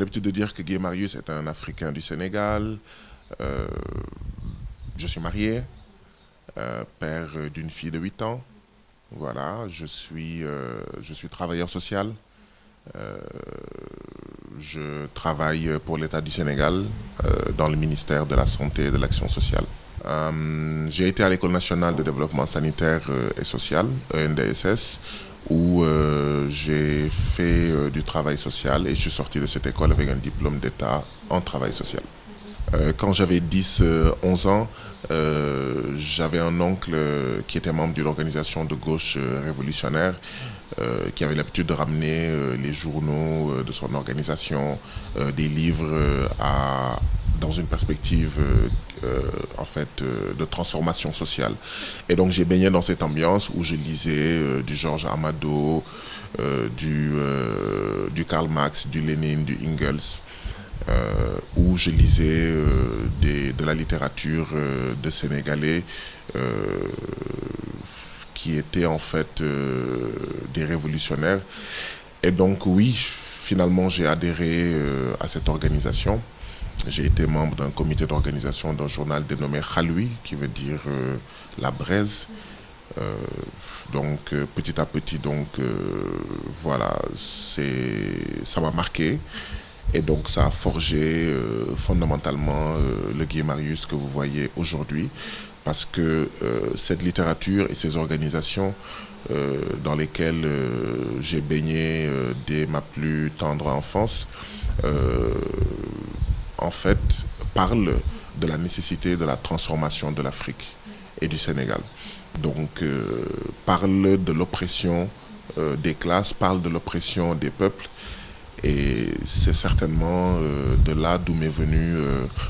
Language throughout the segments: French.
l'habitude de dire que Guy Marius est un Africain du Sénégal. Euh, je suis marié, père d'une fille de 8 ans. Voilà, je suis travailleur social. Euh, je travaille pour l'État du Sénégal dans le ministère de la Santé et de l'Action sociale. J'ai été à l'École nationale de développement sanitaire et social, ENDSS, où j'ai fait du travail social et je suis sorti de cette école avec un diplôme d'État en travail social. Quand j'avais 11 ans, j'avais un oncle qui était membre d'une organisation de gauche révolutionnaire qui avait l'habitude de ramener les journaux de son organisation, des livres dans une perspective de transformation sociale. Et donc j'ai baigné dans cette ambiance où je lisais du Georges Amado, du Karl Marx, du Lénine, du Engels. Où je lisais de la littérature de Sénégalais qui étaient en fait des révolutionnaires. Et donc oui, finalement j'ai adhéré à cette organisation. J'ai été membre d'un comité d'organisation d'un journal dénommé Khaloui, qui veut dire la braise. Petit à petit, voilà, ça m'a marqué. Et donc ça a forgé fondamentalement le Guy Marius que vous voyez aujourd'hui, parce que cette littérature et ces organisations dans lesquelles j'ai baigné dès ma plus tendre enfance, en fait, parlent de la nécessité de la transformation de l'Afrique et du Sénégal. Donc, parlent de l'oppression des classes, parlent de l'oppression des peuples. Et c'est certainement de là d'où m'est venue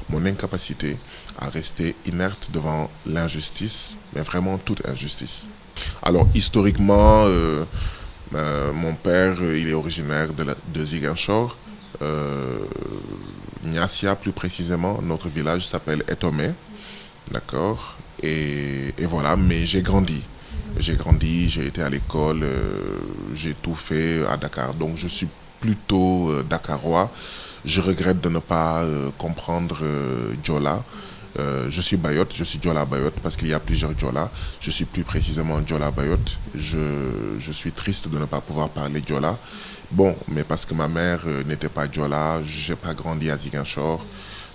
mon incapacité à rester inerte devant l'injustice, mais vraiment toute injustice. Alors historiquement, mon père, il est originaire de Ziguinchor, Niassia plus précisément. Notre village s'appelle Etomé, d'accord. Et voilà, mais j'ai grandi. J'ai été à l'école, j'ai tout fait à Dakar. Donc je suis plutôt dakarois. Je regrette de ne pas comprendre Djola. Je suis Bayotte, je suis Djola Bayotte parce qu'il y a plusieurs Djola. Je suis plus précisément Djola Bayotte. Je suis triste de ne pas pouvoir parler Djola. Bon, mais parce que ma mère n'était pas Djola, j'ai pas grandi à Ziguinchor.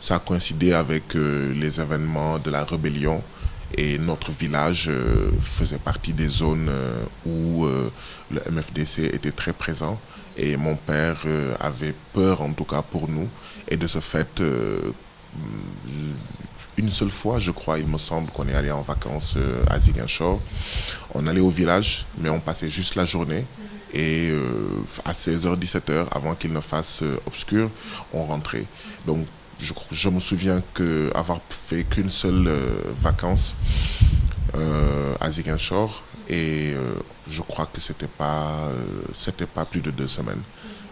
Ça a coïncidé avec les événements de la rébellion. Et notre village faisait partie des zones où le MFDC était très présent. Et mon père avait peur, en tout cas pour nous. Et de ce fait, une seule fois, je crois, il me semble qu'on est allé en vacances à Ziguinchor. On allait au village, mais on passait juste la journée. Et à 16h, 17h, avant qu'il ne fasse obscur, on rentrait. Donc, je me souviens avoir fait qu'une seule vacance à Ziguinchor et je crois que c'était pas plus de 2 semaines.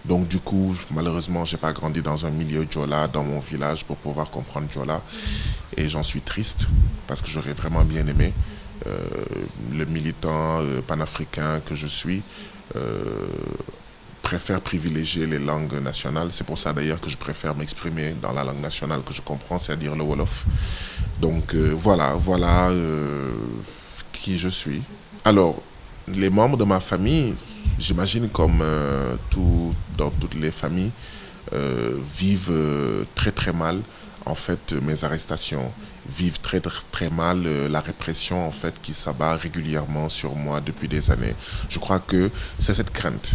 Donc du coup, malheureusement, j'ai pas grandi dans un milieu Djola dans mon village pour pouvoir comprendre Djola et j'en suis triste parce que j'aurais vraiment bien aimé. Le militant panafricain que je suis préfère privilégier les langues nationales. C'est pour ça d'ailleurs que je préfère m'exprimer dans la langue nationale que je comprends, c'est-à-dire le Wolof. Donc voilà qui je suis. Alors, les membres de ma famille, j'imagine comme dans toutes les familles, vivent très très mal en fait mes arrestations, vivent très très mal la répression en fait qui s'abat régulièrement sur moi depuis des années. Je crois que c'est cette crainte,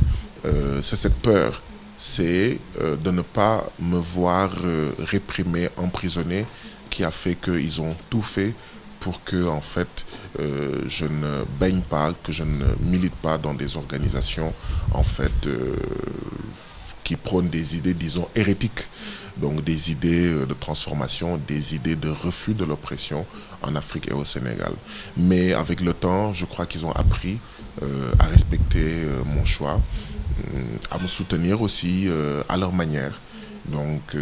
c'est cette peur, c'est de ne pas me voir réprimé, emprisonné, qui a fait qu'ils ont tout fait pour que en fait je ne baigne pas, que je ne milite pas dans des organisations en fait qui prônent des idées, disons, hérétiques. Donc des idées de transformation, des idées de refus de l'oppression en Afrique et au Sénégal. Mais avec le temps, je crois qu'ils ont appris à respecter mon choix, à me soutenir aussi à leur manière. Donc,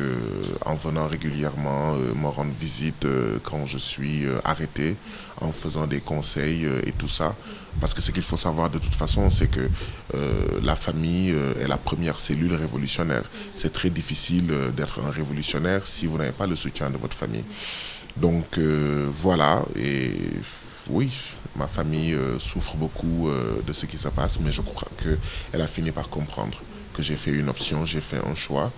en venant régulièrement me rendre visite quand je suis arrêté, en faisant des conseils et tout ça. Parce que ce qu'il faut savoir de toute façon, c'est que la famille est la première cellule révolutionnaire. C'est très difficile d'être un révolutionnaire si vous n'avez pas le soutien de votre famille. Donc, voilà, et oui, ma famille souffre beaucoup de ce qui se passe, mais je crois qu'elle a fini par comprendre que j'ai fait une option, j'ai fait un choix,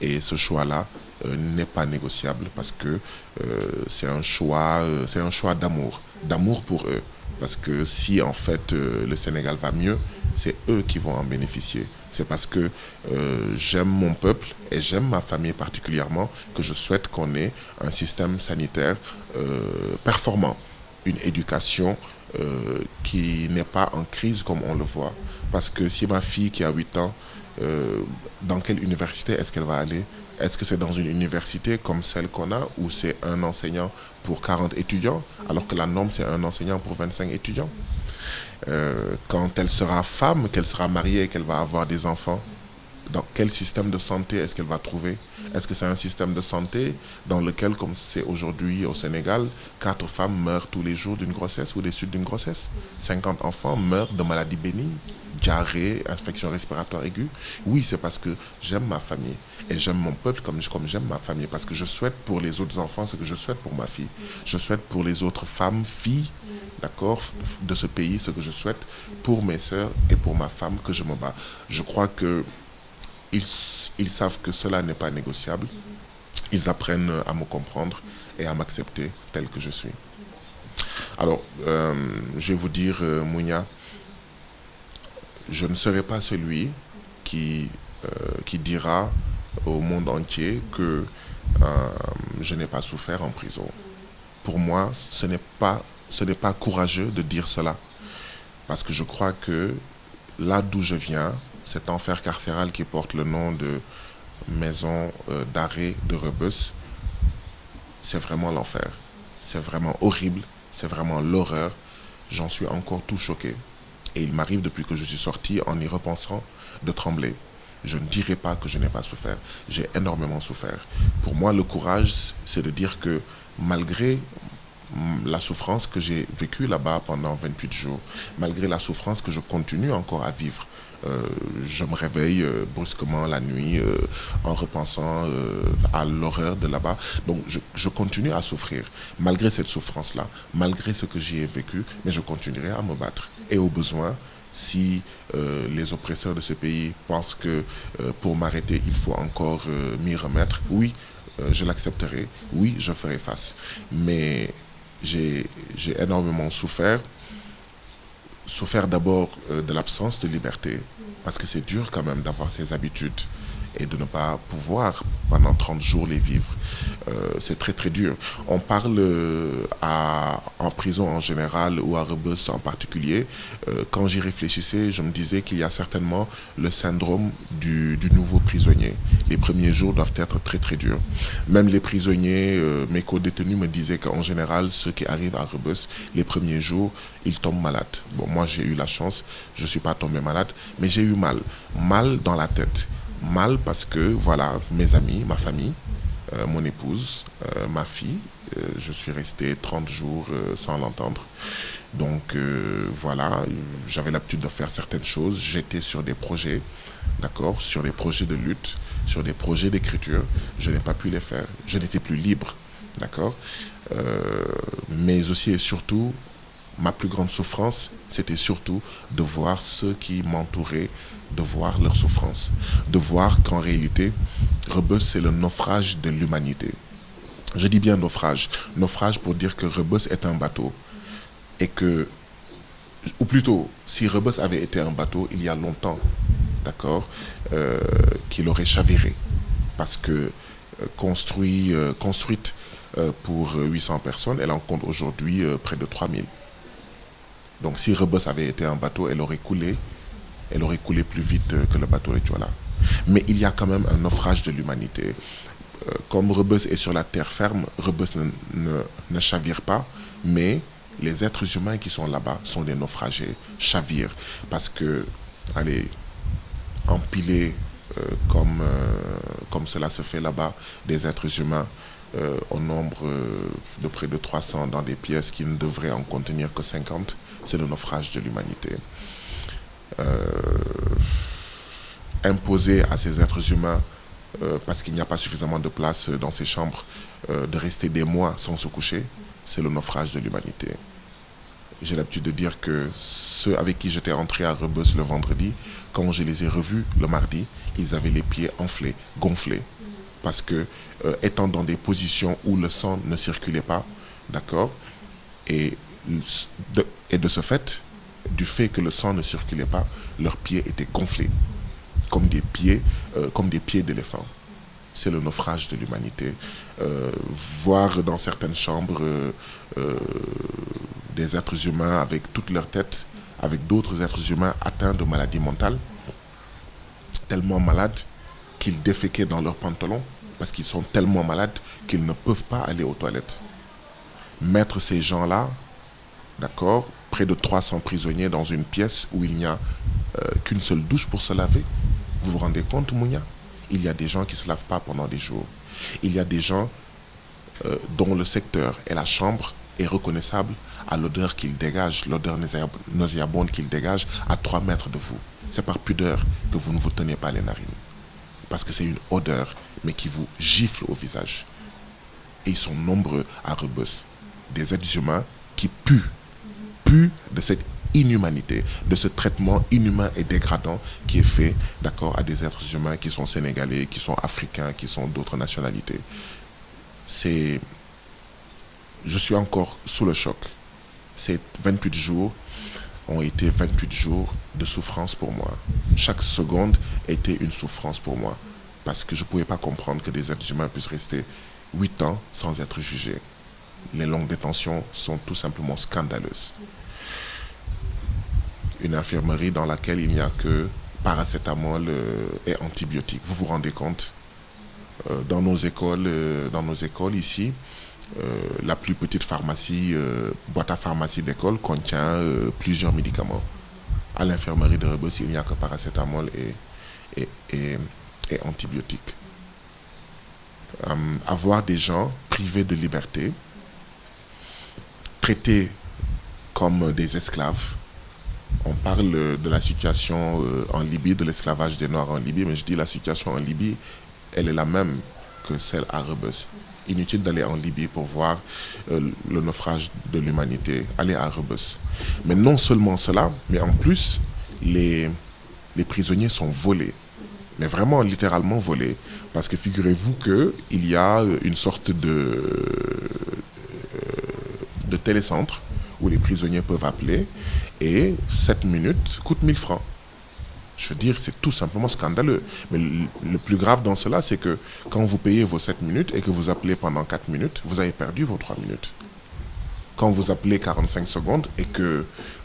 et ce choix-là n'est pas négociable parce que c'est un choix d'amour, d'amour pour eux. Parce que si en fait le Sénégal va mieux, c'est eux qui vont en bénéficier. C'est parce que j'aime mon peuple et j'aime ma famille particulièrement que je souhaite qu'on ait un système sanitaire performant, une éducation qui n'est pas en crise comme on le voit. Parce que si ma fille qui a 8 ans, dans quelle université est-ce qu'elle va aller? Est-ce que c'est dans une université comme celle qu'on a où c'est un enseignant pour 40 étudiants alors que la norme c'est un enseignant pour 25 étudiants? Quand elle sera femme, qu'elle sera mariée et qu'elle va avoir des enfants, dans quel système de santé est-ce qu'elle va trouver? Est-ce que c'est un système de santé dans lequel, comme c'est aujourd'hui au Sénégal, 4 femmes meurent tous les jours d'une grossesse ou des suites d'une grossesse? 50 enfants meurent de maladies bénignes, diarrhée, infection respiratoire aiguë? Oui, c'est parce que j'aime ma famille et j'aime mon peuple comme j'aime ma famille. Parce que je souhaite pour les autres enfants ce que je souhaite pour ma fille. Je souhaite pour les autres femmes, filles, d'accord, de ce pays, ce que je souhaite pour mes sœurs et pour ma femme que je me bats. Je crois que ils, ils savent que cela n'est pas négociable. Ils apprennent à me comprendre et à m'accepter tel que je suis. Alors, je vais vous dire, Mounia, je ne serai pas celui qui, qui dira au monde entier que je n'ai pas souffert en prison. Pour moi, ce n'est pas courageux de dire cela. Parce que je crois que là d'où je viens, cet enfer carcéral qui porte le nom de maison d'arrêt de Rebeuss, c'est vraiment l'enfer. C'est vraiment horrible, c'est vraiment l'horreur. J'en suis encore tout choqué. Et il m'arrive depuis que je suis sorti, en y repensant, de trembler. Je ne dirai pas que je n'ai pas souffert. J'ai énormément souffert. Pour moi, le courage, c'est de dire que malgré la souffrance que j'ai vécue là-bas pendant 28 jours, malgré la souffrance que je continue encore à vivre, je me réveille brusquement la nuit en repensant à l'horreur de là-bas. Donc je continue à souffrir, malgré cette souffrance-là, malgré ce que j'y ai vécu, mais je continuerai à me battre. Et au besoin, si les oppresseurs de ce pays pensent que pour m'arrêter, il faut encore m'y remettre, oui, je l'accepterai, oui, je ferai face. Mais j'ai énormément souffert. Souffert d'abord de l'absence de liberté, parce que c'est dur quand même d'avoir ces habitudes et de ne pas pouvoir pendant 30 jours les vivre. C'est très très dur. On parle en prison en général ou à Rebeuss en particulier. Quand j'y réfléchissais, je me disais qu'il y a certainement le syndrome du nouveau prisonnier. Les premiers jours doivent être très très durs. Même les prisonniers, mes co-détenus me disaient qu'en général, ceux qui arrivent à Rebeuss, les premiers jours, ils tombent malades. Bon, moi j'ai eu la chance, je ne suis pas tombé malade, mais j'ai eu mal. Mal dans la tête. Mal parce que, voilà, mes amis, ma famille, mon épouse, ma fille, je suis resté 30 jours sans l'entendre. Donc voilà, j'avais l'habitude de faire certaines choses. J'étais sur des projets, d'accord, sur des projets de lutte, sur des projets d'écriture. Je n'ai pas pu les faire. Je n'étais plus libre, d'accord. Mais aussi et surtout, ma plus grande souffrance, c'était surtout de voir ceux qui m'entouraient, de voir leur souffrance, de voir qu'en réalité, Rebeuss, c'est le naufrage de l'humanité. Je dis bien naufrage. Naufrage pour dire que Rebeuss est un bateau. Et que, ou plutôt, si Rebeuss avait été un bateau, il y a longtemps, d'accord, qu'il aurait chaviré. Parce que construite pour 800 personnes, elle en compte aujourd'hui près de 3000. Donc si Rebeuss avait été un bateau, elle aurait coulé plus vite que le bateau de Jola. Mais il y a quand même un naufrage de l'humanité. Comme Rebeuss est sur la terre ferme, Rebeuss ne chavire pas, mais les êtres humains qui sont là-bas sont des naufragés, chavirent. Parce que, allez, empiler comme cela se fait là-bas, des êtres humains au nombre de près de 300 dans des pièces qui ne devraient en contenir que 50, c'est le naufrage de l'humanité. Imposer à ces êtres humains, parce qu'il n'y a pas suffisamment de place dans ces chambres, de rester des mois sans se coucher, c'est le naufrage de l'humanité. J'ai l'habitude de dire que ceux avec qui j'étais entré à Rebeuss le vendredi, quand je les ai revus le mardi, ils avaient les pieds enflés, gonflés, parce que étant dans des positions où le sang ne circulait pas, d'accord, et de ce fait, du fait que le sang ne circulait pas, leurs pieds étaient gonflés, comme des pieds d'éléphant. C'est le naufrage de l'humanité. Voir dans certaines chambres des êtres humains avec toute leur tête, avec d'autres êtres humains atteints de maladies mentales, tellement malades qu'ils déféquaient dans leurs pantalons, parce qu'ils sont tellement malades qu'ils ne peuvent pas aller aux toilettes. Mettre ces gens-là, d'accord, près de 300 prisonniers dans une pièce où il n'y a qu'une seule douche pour se laver. Vous vous rendez compte, Mounia? Il y a des gens qui ne se lavent pas pendant des jours. Il y a des gens dont le secteur et la chambre est reconnaissable à l'odeur qu'il dégage, l'odeur nauséabonde qu'il dégage à 3 mètres de vous. C'est par pudeur que vous ne vous tenez pas les narines. Parce que c'est une odeur, mais qui vous gifle au visage. Et ils sont nombreux à Rebeuss. Des êtres humains qui puent de cette inhumanité, de ce traitement inhumain et dégradant qui est fait, d'accord, à des êtres humains qui sont sénégalais, qui sont africains, qui sont d'autres nationalités. Je suis encore sous le choc. Ces 28 jours ont été 28 jours de souffrance pour moi. Chaque seconde était une souffrance pour moi. Parce que je ne pouvais pas comprendre que des êtres humains puissent rester 8 ans sans être jugés. Les longues détentions sont tout simplement scandaleuses. Une infirmerie dans laquelle il n'y a que paracétamol et antibiotiques. Vous vous rendez compte? Dans nos écoles ici, la plus petite pharmacie, boîte à pharmacie d'école contient plusieurs médicaments. À l'infirmerie de Rebeuss, il n'y a que paracétamol et antibiotiques. Avoir des gens privés de liberté, traités comme des esclaves. On parle de la situation en Libye, de l'esclavage des Noirs en Libye, mais je dis la situation en Libye, elle est la même que celle à Rebeuss. Inutile d'aller en Libye pour voir le naufrage de l'humanité. Aller à Rebeuss. Mais non seulement cela, mais en plus, les prisonniers sont volés. Mais vraiment littéralement volés. Parce que figurez-vous qu'il y a une sorte de télécentre où les prisonniers peuvent appeler et 7 minutes coûtent 1000 francs. Je veux dire, c'est tout simplement scandaleux. Mais le plus grave dans cela, c'est que quand vous payez vos 7 minutes et que vous appelez pendant 4 minutes, vous avez perdu vos 3 minutes. Quand vous appelez 45 secondes et que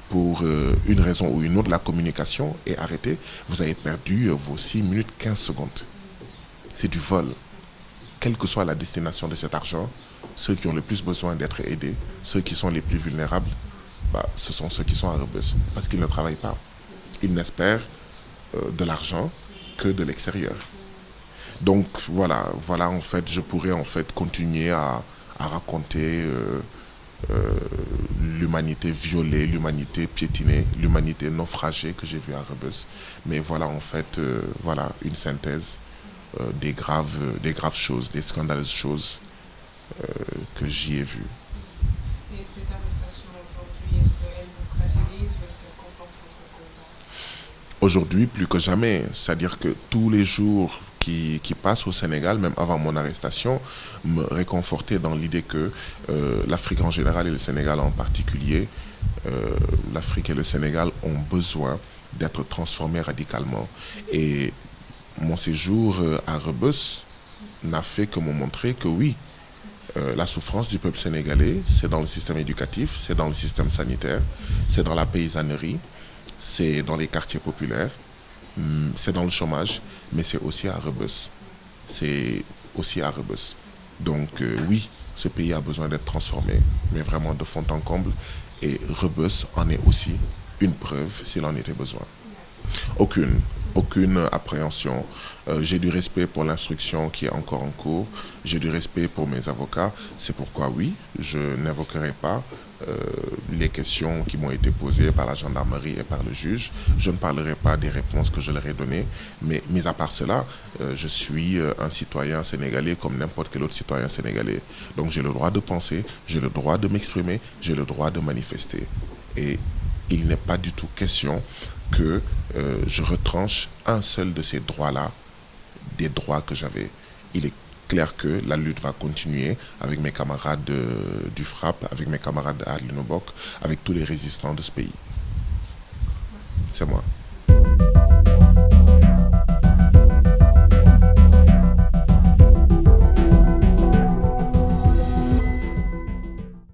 pour une raison ou une autre, la communication est arrêtée, vous avez perdu vos 6 minutes 15 secondes. C'est du vol. Quelle que soit la destination de cet argent, ceux qui ont le plus besoin d'être aidés, ceux qui sont les plus vulnérables, ce sont ceux qui sont à Rebeuss. Parce qu'ils ne travaillent pas. Ils n'espèrent de l'argent que de l'extérieur. Donc voilà, en fait, je pourrais en fait continuer à raconter l'humanité violée, l'humanité piétinée, l'humanité naufragée que j'ai vue à Rebeuss. Mais voilà en fait, une synthèse des graves choses, des scandaleuses choses que j'y ai vues. Et cette arrestation aujourd'hui, est-ce qu'elle vous fragilise ou est-ce qu'elle conforte votre combat? Aujourd'hui, plus que jamais. C'est-à-dire que tous les jours qui passent au Sénégal, même avant mon arrestation, me réconfortaient dans l'idée que l'Afrique en général et le Sénégal en particulier, l'Afrique et le Sénégal ont besoin d'être transformés radicalement. Et mon séjour à Rebeuss n'a fait que me montrer que oui, la souffrance du peuple sénégalais, c'est dans le système éducatif, c'est dans le système sanitaire, c'est dans la paysannerie, c'est dans les quartiers populaires, c'est dans le chômage, mais c'est aussi à Rebeuss. C'est aussi à Rebeuss. Donc oui, ce pays a besoin d'être transformé, mais vraiment de fond en comble. Et Rebeuss en est aussi une preuve s'il en était besoin. Aucune. aucune appréhension. J'ai du respect pour l'instruction qui est encore en cours. J'ai du respect pour mes avocats. C'est pourquoi, oui, je n'invoquerai pas les questions qui m'ont été posées par la gendarmerie et par le juge. Je ne parlerai pas des réponses que je leur ai données. Mais mis à part cela, je suis un citoyen sénégalais comme n'importe quel autre citoyen sénégalais. Donc j'ai le droit de penser, j'ai le droit de m'exprimer, j'ai le droit de manifester. Et il n'est pas du tout question que je retranche un seul de ces droits-là, des droits que j'avais. Il est clair que la lutte va continuer avec mes camarades du FRAPP, avec mes camarades de Adlinobok, avec tous les résistants de ce pays. C'est moi.